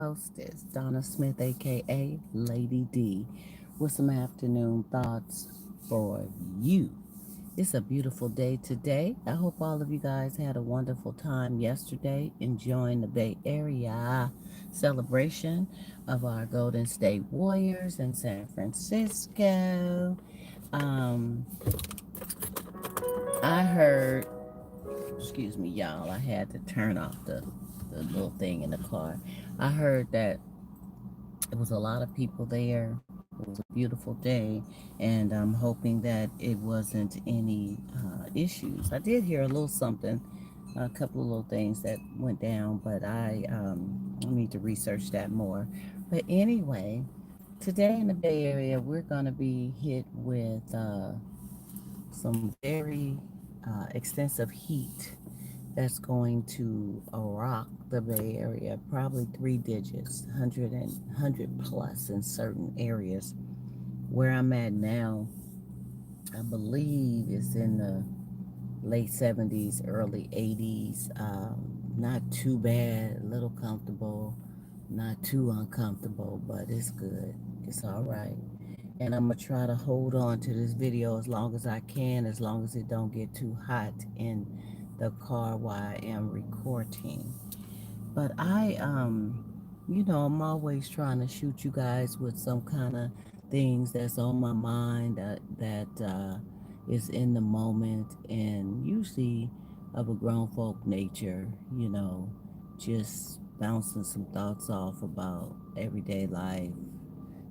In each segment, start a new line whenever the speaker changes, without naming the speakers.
hostess, Donna Smith, aka Lady D, with some afternoon thoughts for you. It's a beautiful day today. I hope all of you guys had a wonderful time yesterday enjoying the Bay Area celebration of our Golden State Warriors in San Francisco. Um, I heard, excuse me, y'all, I had to turn off the little thing in the car. I heard that it was a lot of people there. It was a beautiful day, and I'm hoping that it wasn't any issues. I did hear a little something, a couple of little things that went down, but I need to research that more. But anyway, today in the Bay Area, we're going to be hit with some very extensive heat that's going to rock the Bay Area, probably three digits, 100 plus in certain areas. Where I'm at now, I believe is in the late 70s, early 80s. Not too bad, a little comfortable, not too uncomfortable, but it's good. It's all right. And I'm gonna try to hold on to this video as long as I can, as long as it don't get too hot in the car while I am recording. But I'm always trying to shoot you guys with some kind of things that's on my mind that is in the moment, and usually of a grown folk nature, just bouncing some thoughts off about everyday life,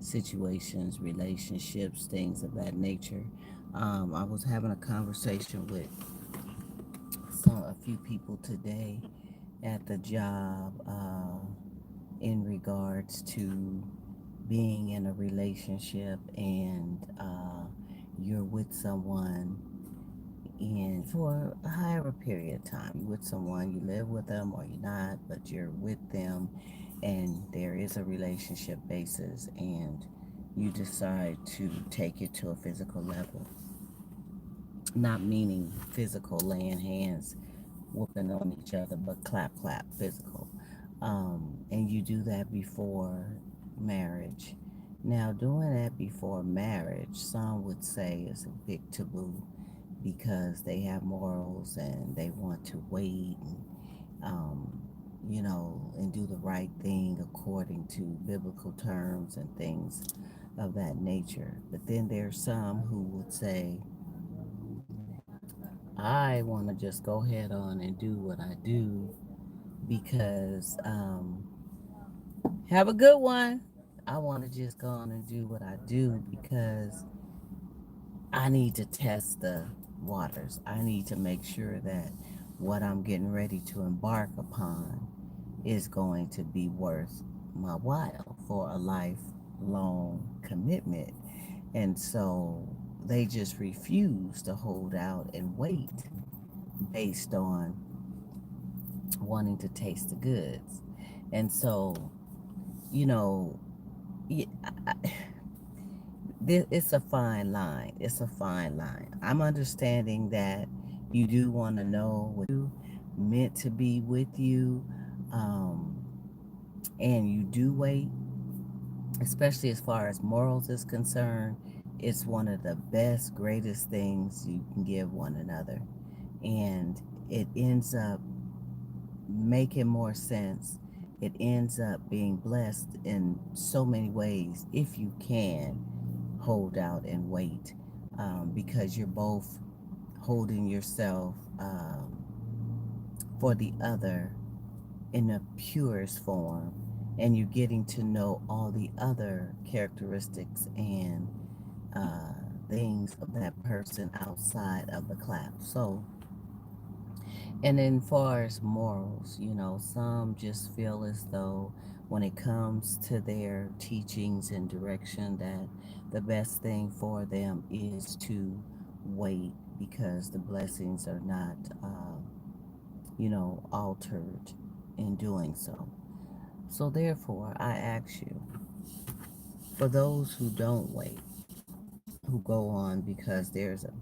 situations, relationships, things of that nature. I was having a conversation with a few people today at the job in regards to being in a relationship and you're with someone and for a higher period of time. You're with someone, you live with them or you're not, but you're with them and there is a relationship basis and you decide to take it to a physical level. Not meaning physical laying hands whooping on each other, but clap clap physical. And you do that before marriage. Now, doing that before marriage, some would say is a big taboo because they have morals and they want to wait um, and do the right thing according to biblical terms and things of that nature. But then there's some who would say, I want to just go ahead on and do what I do because have a good one. I want to just go on and do what I do because I need to test the waters. I need to make sure that what I'm getting ready to embark upon is going to be worth my while for a lifelong commitment. And so they just refuse to hold out and wait based on wanting to taste the goods. And so, you know, it's a fine line. It's a fine line. I'm understanding that you do want to know what you meant to be with you, um, and you do wait, especially as far as morals is concerned. It's one of the best, greatest things you can give one another, and it ends up making more sense. It ends up being blessed in so many ways if you can hold out and wait, because you're both holding yourself for the other in the purest form, and you're getting to know all the other characteristics and uh, things of that person outside of the clap. So, and then far as morals, some just feel as though when it comes to their teachings and direction that the best thing for them is to wait because the blessings are not, altered in doing so. So therefore, I ask you, for those who don't wait, who go on because there's a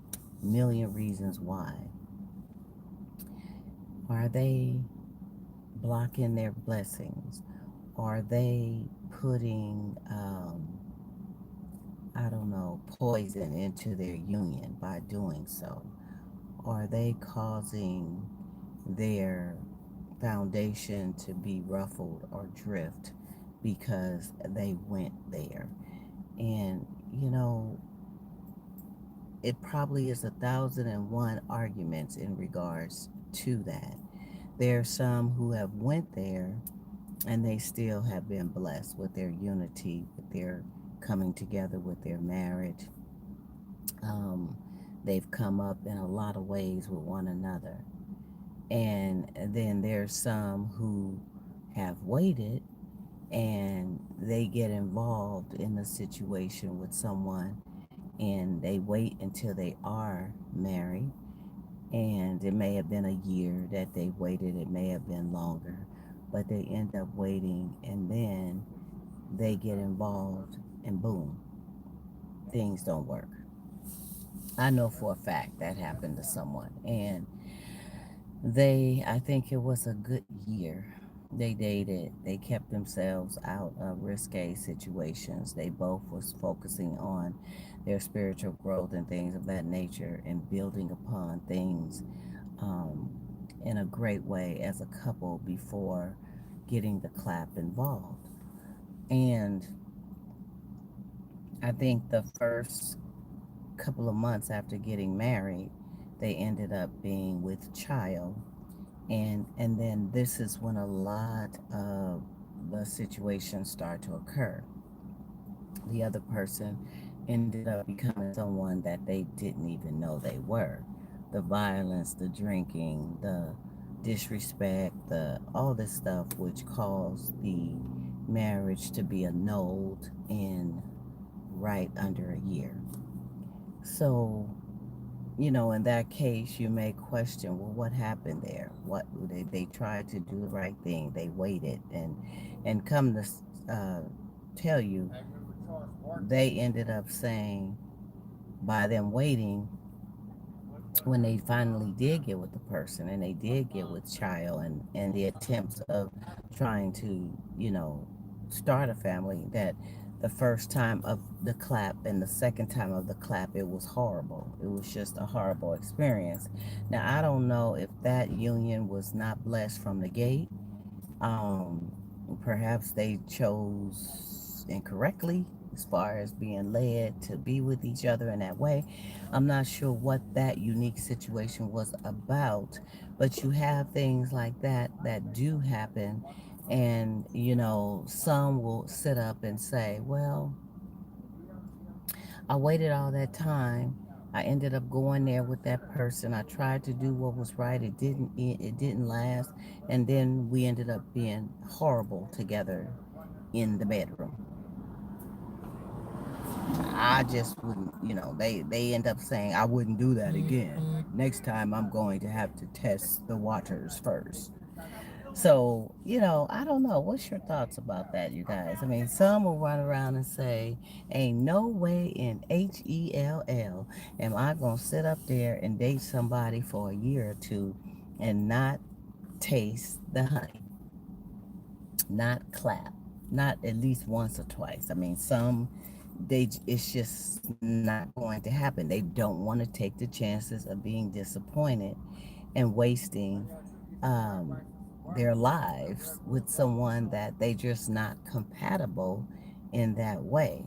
million reasons why, are they blocking their blessings? Are they putting, I don't know, poison into their union by doing so? Are they causing their foundation to be ruffled or drift because they went there? And, you know, it probably is 1,001 arguments in regards to that. There are some who have went there and they still have been blessed with their unity, with their coming together, with their marriage. Um, they've come up in a lot of ways with one another. And then there's some who have waited and they get involved in a situation with someone and they wait until they are married. And it may have been a year that they waited, it may have been longer, but they end up waiting and then they get involved and boom, things don't work. I know for a fact that happened to someone. And I think it was a good year. They dated, they kept themselves out of risque situations. They both was focusing on their spiritual growth and things of that nature and building upon things um, in a great way as a couple before getting the clap involved. And I think the first couple of months after getting married, they ended up being with child. And then this is when a lot of the situations start to occur. The other person ended up becoming someone that they didn't even know they were. The violence, the drinking, the disrespect, the all this stuff which caused the marriage to be annulled in right under a year. So, in that case, you may question, well, what happened there? What they tried to do the right thing. They waited and come to uh, tell you, they ended up saying by them waiting, when they finally did get with the person and they did get with child and the attempts of trying to, start a family, that the first time of the clap and the second time of the clap, it was horrible. It was just a horrible experience. Now, I don't know if that union was not blessed from the gate. Um, Perhaps they chose incorrectly as far as being led to be with each other in that way. I'm not sure what that unique situation was about, but you have things like that that do happen. And, some will sit up and say, well, I waited all that time. I ended up going there with that person. I tried to do what was right. It didn't last. And then we ended up being horrible together in the bedroom. I just wouldn't, they end up saying I wouldn't do that again. Next time I'm going to have to test the waters first. So, I don't know. What's your thoughts about that, you guys? I mean, some will run around and say, ain't no way in HELL am I going to sit up there and date somebody for a year or two and not taste the honey, not clap, not at least once or twice. I mean, it's just not going to happen. They don't want to take the chances of being disappointed and wasting um, their lives with someone that they just not compatible in that way.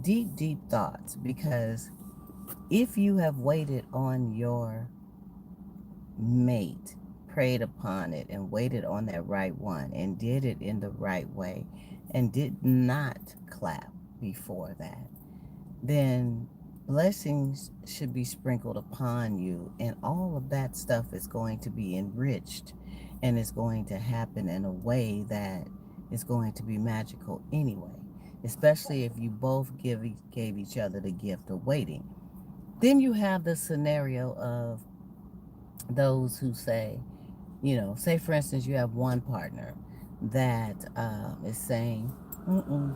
Deep, deep thoughts, because if you have waited on your mate, prayed upon it, and waited on that right one, and did it in the right way, and did not clap before that, then blessings should be sprinkled upon you, and all of that stuff is going to be enriched and it's going to happen in a way that is going to be magical anyway, especially if you both gave each other the gift of waiting. Then you have the scenario of those who say, say for instance, you have one partner that is saying, mm-mm,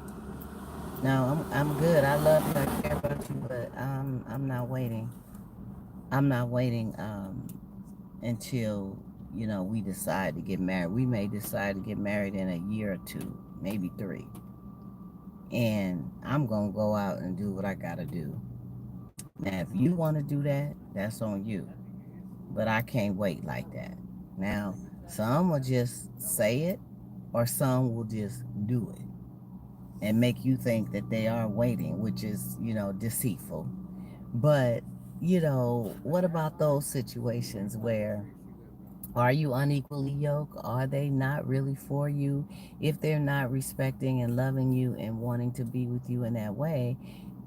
no, I'm good. I love you. I care about you, but I'm not waiting. I'm not waiting until we decide to get married. We may decide to get married in a year or two, maybe 3. And I'm going to go out and do what I got to do. Now, if you want to do that, that's on you. But I can't wait like that. Now, some will just say it, or some will just do it and make you think that they are waiting, which is, deceitful. But, what about those situations where are you unequally yoked? Are they not really for you? If they're not respecting and loving you and wanting to be with you in that way,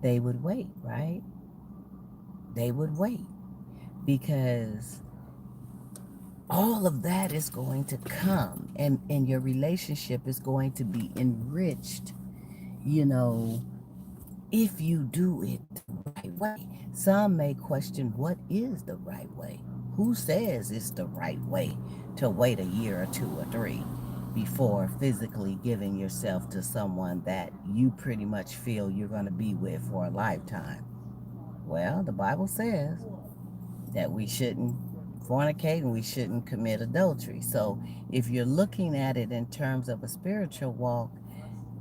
they would wait, right? They would wait because all of that is going to come, and your relationship is going to be enriched, you know, if you do it the right way. Some may question, what is the right way? Who says it's the right way to wait a year or 2 or 3 before physically giving yourself to someone that you pretty much feel you're going to be with for a lifetime? Well, the Bible says that we shouldn't fornicate and we shouldn't commit adultery. So if you're looking at it in terms of a spiritual walk,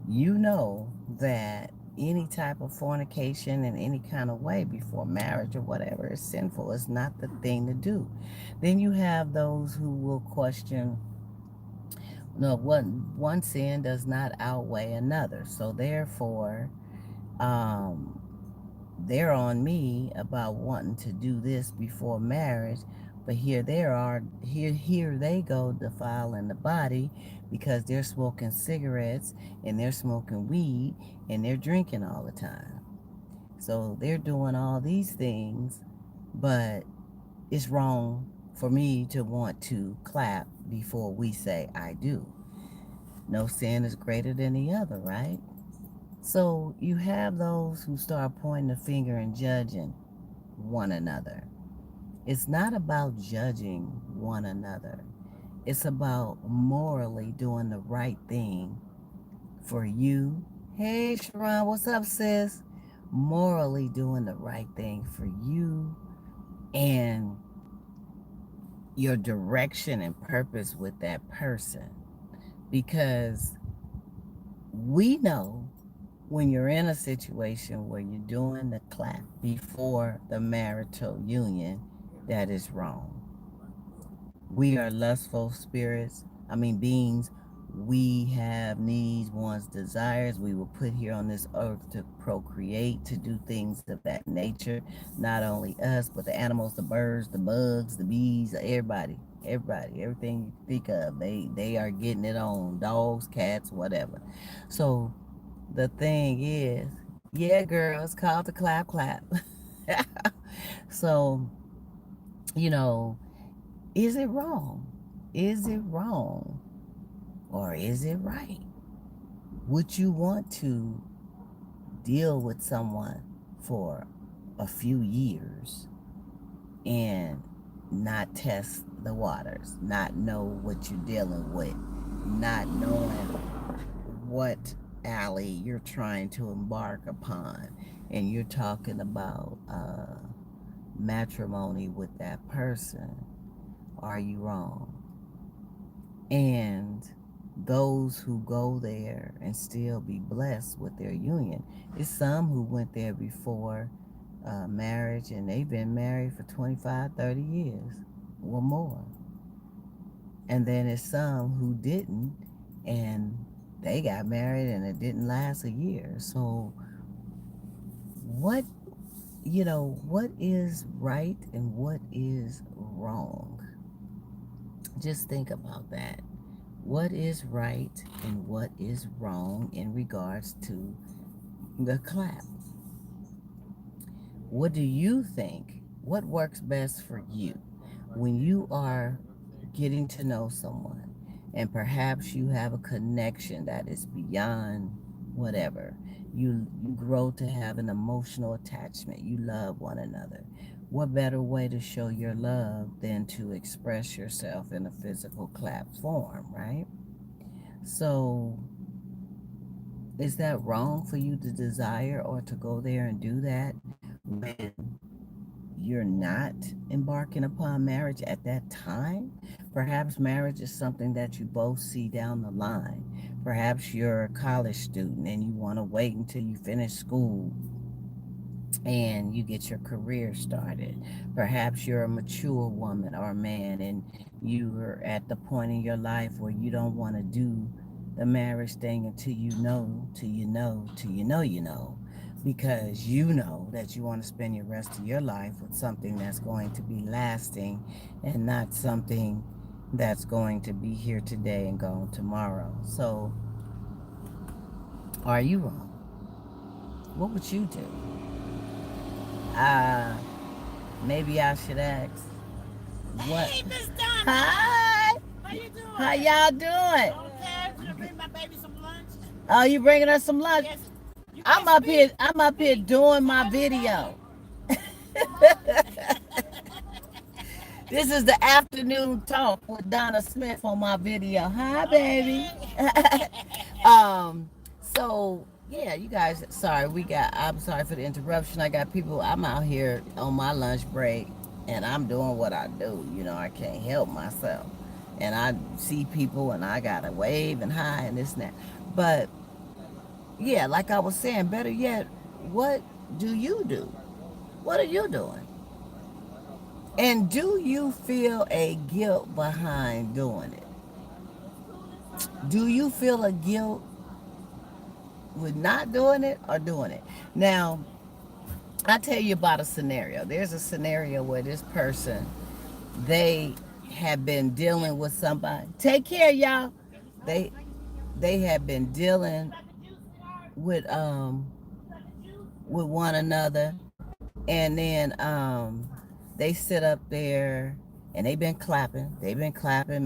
you know that any type of fornication in any kind of way before marriage or whatever is sinful. It's not the thing to do. Then you have those who will question, no, one sin does not outweigh another. So therefore, um, they're on me about wanting to do this before marriage, but here they go defiling the body because they're smoking cigarettes and they're smoking weed and they're drinking all the time. So they're doing all these things, but it's wrong for me to want to clap before we say I do. No sin is greater than the other, right? So you have those who start pointing the finger and judging one another. It's not about judging one another. It's about morally doing the right thing for you. Hey, Sharon, what's up, sis? Morally doing the right thing for you and your direction and purpose with that person. Because we know when you're in a situation where you're doing the clap before the marital union, that is wrong. We are lustful spirits, beings. We have needs, wants, desires. We were put here on this earth to procreate, to do things of that nature. Not only us, but the animals, the birds, the bugs, the bees, everybody. Everybody, everything you think of, they are getting it on. Dogs, cats, whatever. So the thing is, yeah, girl, it's called the clap clap. So, you know, is it wrong? Is it wrong? Or is it right? Would you want to deal with someone for a few years and not test the waters, not know what you're dealing with, not knowing what alley you're trying to embark upon, and you're talking about matrimony with that person? Are you wrong? And those who go there and still be blessed with their union, it's some who went there before marriage and they've been married for 25, 30 years or more. And then it's some who didn't, and they got married and it didn't last a year. So what what is right and what is wrong? Just think about that. What is right and what is wrong in regards to the clap? What do you think? What works best for you when you are getting to know someone and perhaps you have a connection that is beyond whatever? You grow to have an emotional attachment. You love one another. What better way to show your love than to express yourself in a physical clap form, right? So, is that wrong for you to desire or to go there and do that when you're not embarking upon marriage at that time? Perhaps marriage is something that you both see down the line. Perhaps you're a college student and you want to wait until you finish school and you get your career started. Perhaps you're a mature woman or man and you're at the point in your life where you don't want to do the marriage thing until you know, because you know that you want to spend your rest of your life with something that's going to be lasting and not something that's going to be here today and gone tomorrow. So, are you wrong? What would you do? Uh, Maybe I should ask. What?
Hey, Miss Donna.
Hi.
How you doing?
How y'all doing?
Okay, gonna bring my baby some lunch.
Oh, you bringing us some lunch?
Yes. You
I'm
can
up here.
speak.
I'm up here doing my video.
Come on.
This is the afternoon talk with Donna Smith on my video. Hi, baby.
Okay.
um. So yeah, you guys. Sorry, I'm sorry for the interruption. I got people. I'm out here on my lunch break, and I'm doing what I do. You know, I can't help myself, and I see people, and I gotta wave and hi and this and that. But yeah, like I was saying, better yet, what do you do? What are you doing? And do you feel a guilt behind doing it? Do you feel a guilt with not doing it or doing it? Now, I tell you about a scenario. There's a scenario where this person, they have been dealing with somebody. Take care, y'all. They they have been dealing with one another, and then they sit up there and they've been clapping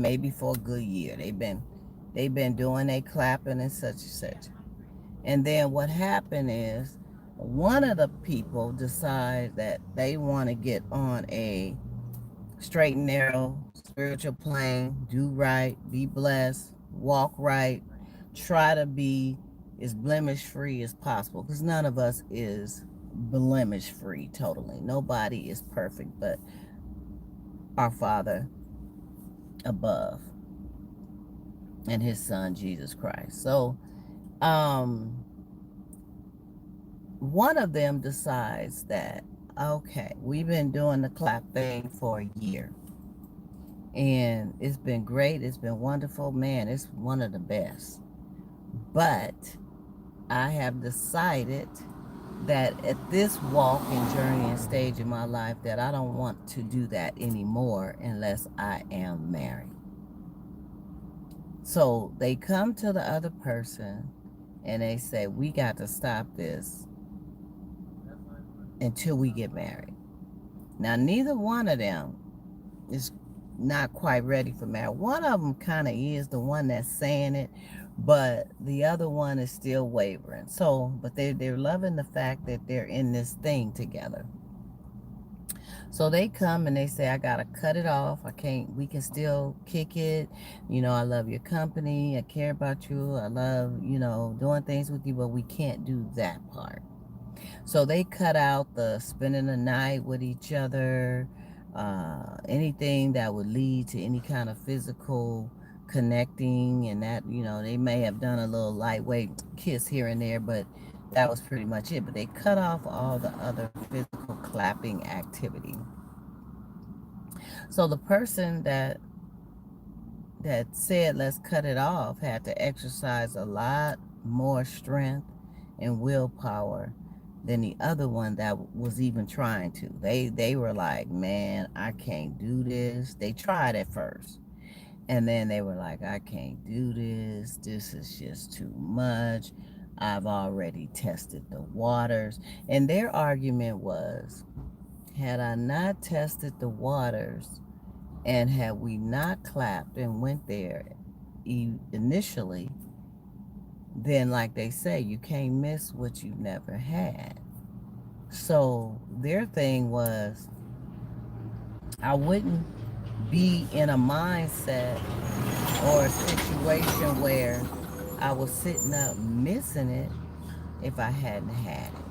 maybe for a good year. They've been doing they clapping and such and such. And then what happened is one of the people decide that they want to get on a straight and narrow spiritual plane, do right, be blessed, walk right, try to be as blemish free as possible, because none of us is blemish free totally. Nobody is perfect but our Father above and his son Jesus Christ. So um one of them decides that, okay, we've been doing the clap thing for a year and it's been great, it's been wonderful, man, it's one of the best, but I have decided that at this walk and journey and stage in my life that I don't want to do that anymore unless I am married. So they come to the other person and they say, we got to stop this until we get married. Now, neither one of them is not quite ready for marriage. One of them kind of is the one that's saying it, but the other one is still wavering. So, but they're loving the fact that they're in this thing together. So they come and they say, I gotta cut it off. I can't, we can still kick it. You know, I love your company. I care about you. I love, doing things with you, but we can't do that part. So they cut out the spending the night with each other, anything that would lead to any kind of physical connecting, and that, they may have done a little lightweight kiss here and there, but that was pretty much it. But they cut off all the other physical clapping activity. So the person that said let's cut it off had to exercise a lot more strength and willpower than the other one that was even trying to. They were like, man, I can't do this. They tried at first, and then they were like, I can't do this. This is just too much. I've already tested the waters. And their argument was, had I not tested the waters and had we not clapped and went there initially, then like they say, you can't miss what you've never had. So their thing was, I wouldn't be in a mindset or a situation where I was sitting up missing it if I hadn't had it.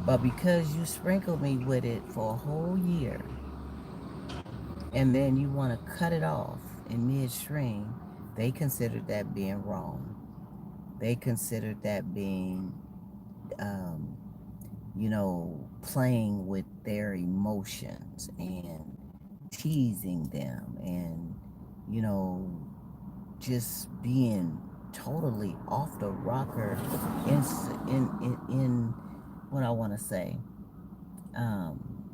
But because you sprinkled me with it for a whole year and then you want to cut it off in midstream, they considered that being wrong. they considered that being, um, playing with their emotions and teasing them and, you know, just being totally off the rocker in in what I want to say. Um,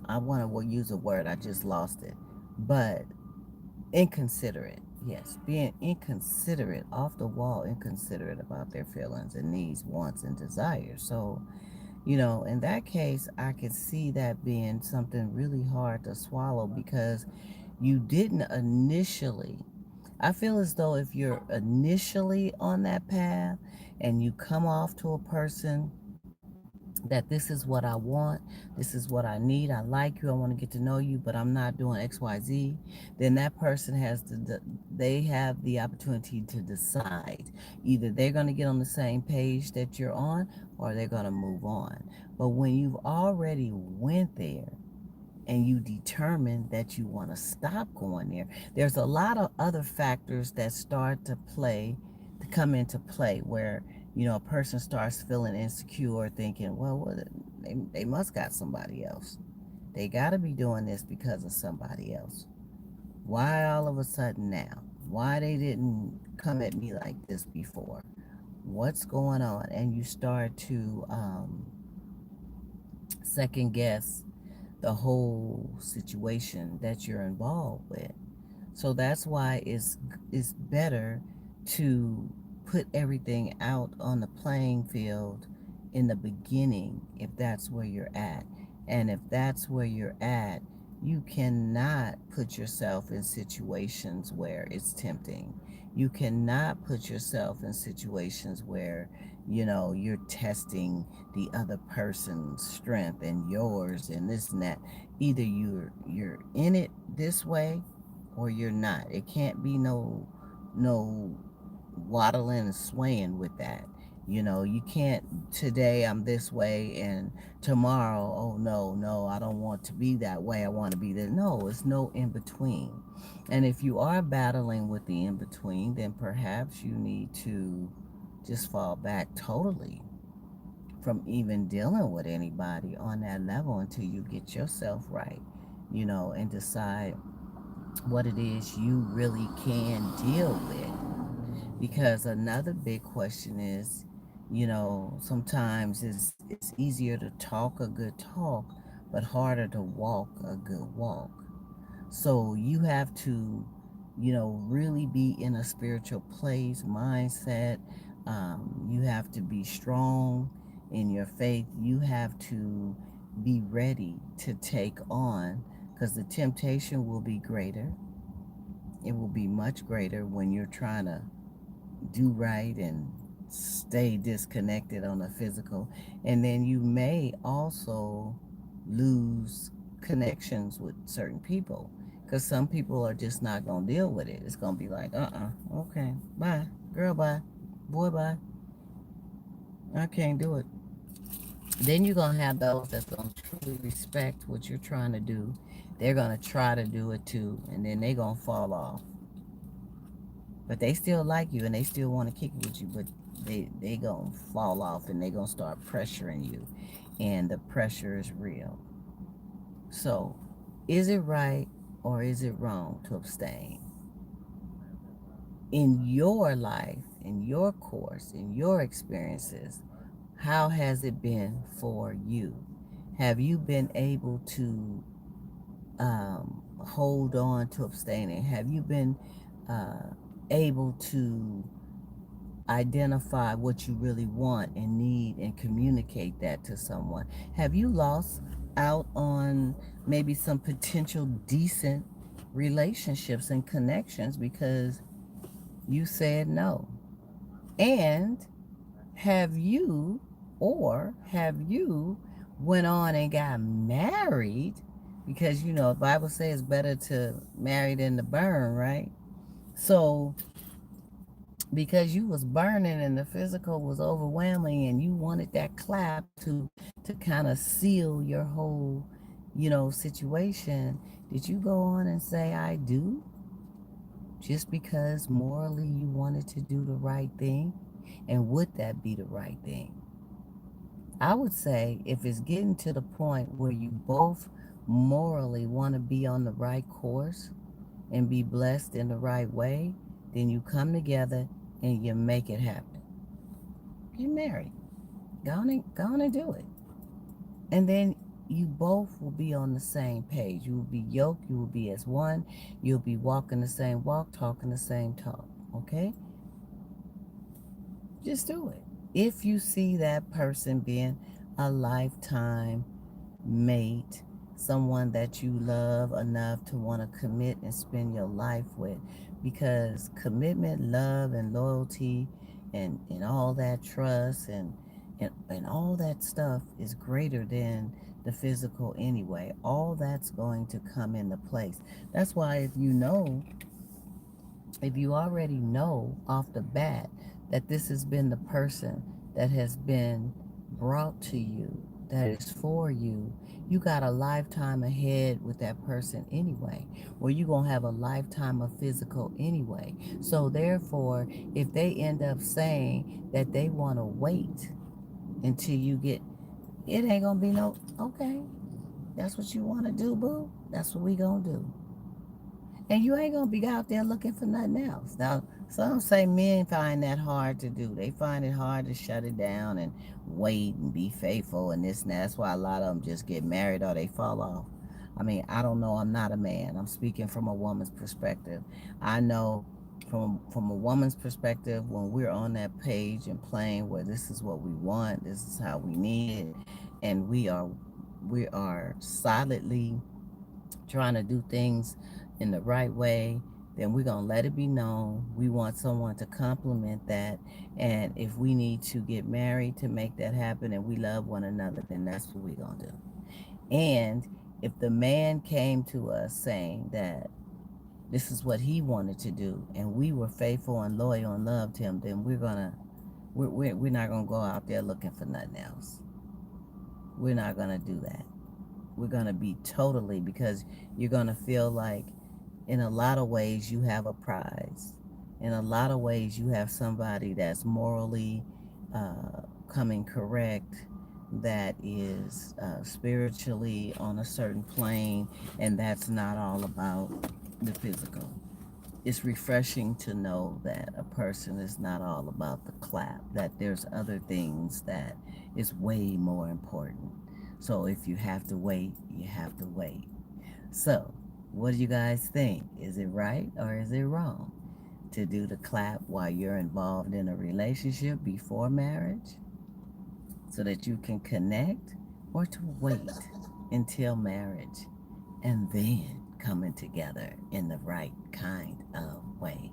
I want to use a word. I just lost it, but inconsiderate. Yes, being inconsiderate, off the wall, inconsiderate about their feelings and needs, wants, and desires. So, in that case, I could see that being something really hard to swallow because you didn't initially. I feel as though if you're initially on that path and you come off to a person that this is what I want, this is what I need, I like you, I want to get to know you, but I'm not doing XYZ, then that person they have the opportunity to decide. Either they're going to get on the same page that you're on or they're going to move on. But when you've already went there and you determine that you want to stop going there, there's a lot of other factors that start to come into play where, a person starts feeling insecure, thinking, well, they must got somebody else. They got to be doing this because of somebody else. Why all of a sudden now? Why they didn't come at me like this before? What's going on? And you start to second guess the whole situation that you're involved with. So that's why it's better to put everything out on the playing field in the beginning if that's where you're at. And if that's where you're at, you cannot put yourself in situations where it's tempting. You cannot put yourself in situations where, you're testing the other person's strength and yours and this and that. Either you're in it this way or you're not. It can't be no waddling and swaying with that. You can't, today I'm this way and tomorrow, oh no, I don't want to be that way. I want to be that. No, it's no in between. And if you are battling with the in between, then perhaps you need to just fall back totally from even dealing with anybody on that level until you get yourself right, and decide what it is you really can deal with. Because another big question is, sometimes it's easier to talk a good talk, but harder to walk a good walk. So you have to, really be in a spiritual place, mindset. You have to be strong in your faith. You have to be ready to take on, because the temptation will be greater. It will be much greater when you're trying to do right and stay disconnected on a physical. And then you may also lose connections with certain people because some people are just not going to deal with it. It's going to be like, okay, bye, girl, bye, boy, bye. I can't do it. Then you're going to have those that's going to truly respect what you're trying to do. They're going to try to do it too, and then they're going to fall off. But they still like you and they still want to kick it with you, but they gonna fall off and they gonna start pressuring you, and the pressure is real. So, is it right or is it wrong to abstain? In your life, in your course, in your experiences, how has it been for you? Have you been able to hold on to abstaining? Have you been able to identify what you really want and need and communicate that to someone? Have you lost out on maybe some potential decent relationships and connections because you said no? And have you went on and got married because the Bible says it's better to marry than to burn, right? So because you was burning and the physical was overwhelming and you wanted that clap to kind of seal your whole situation, did you go on and say I do just because morally you wanted to do the right thing? And would that be the right thing? I would say if it's getting to the point where you both morally want to be on the right course and be blessed in the right way, then you come together and you make it happen. Get married. Go on and do it. And then you both will be on the same page. You will be yoked. You will be as one. You'll be walking the same walk, talking the same talk. Okay? Just do it. If you see that person being a lifetime mate, someone that you love enough to want to commit and spend your life with, because commitment, love, and loyalty, and all that trust and all that stuff is greater than the physical anyway. All that's going to come into place. That's why if you already know off the bat that this has been the person that has been brought to you, that is for you, you got a lifetime ahead with that person anyway, or you're going to have a lifetime of physical anyway. So, therefore, if they end up saying that they want to wait until you get, it ain't going to be no, okay, that's what you want to do, boo. That's what we going to do. And you ain't gonna be out there looking for nothing else. Now, some say men find that hard to do. They find it hard to shut it down and wait and be faithful and this and that. That's why a lot of them just get married or they fall off. I mean, I don't know. I'm not a man. I'm speaking from a woman's perspective. I know from a woman's perspective, when we're on that page and playing where this is what we want, this is how we need it, and we are solidly trying to do things in the right way, then we're going to let it be known. We want someone to complement that. And if we need to get married to make that happen and we love one another, then that's what we're going to do. And if the man came to us saying that this is what he wanted to do and we were faithful and loyal and loved him, then we're not going to go out there looking for nothing else. We're not going to do that. We're going to be totally, because you're going to feel like in a lot of ways you have a prize. In a lot of ways you have somebody that's morally coming correct, that is spiritually on a certain plane, and that's not all about the physical. It's refreshing to know that a person is not all about the clap, that there's other things that is way more important. So if you have to wait, you have to wait. So, what do you guys think? Is it right or is it wrong to do the clap while you're involved in a relationship before marriage so that you can connect, or to wait until marriage and then coming together in the right kind of way?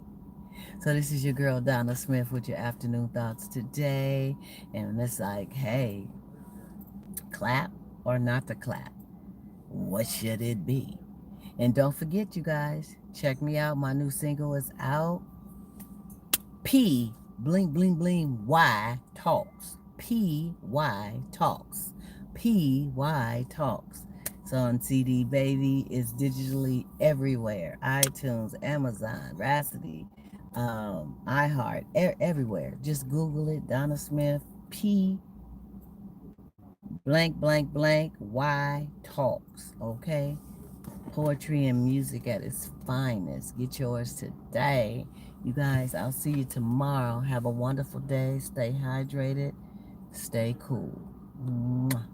So this is your girl Donna Smith with your afternoon thoughts today, and it's like, hey, clap or not to clap? What should it be? And don't forget, you guys, check me out. My new single is out. P bling bling bling Y talks. PY talks. PY talks. It's on CD, baby. It's digitally everywhere. iTunes, Amazon, Rhapsody, iHeart, everywhere. Just Google it. Donna Smith. P blank blank blank Y talks. Okay. Poetry and music at its finest. Get yours today. You guys, I'll see you tomorrow. Have a wonderful day. Stay hydrated. Stay cool. Mwah.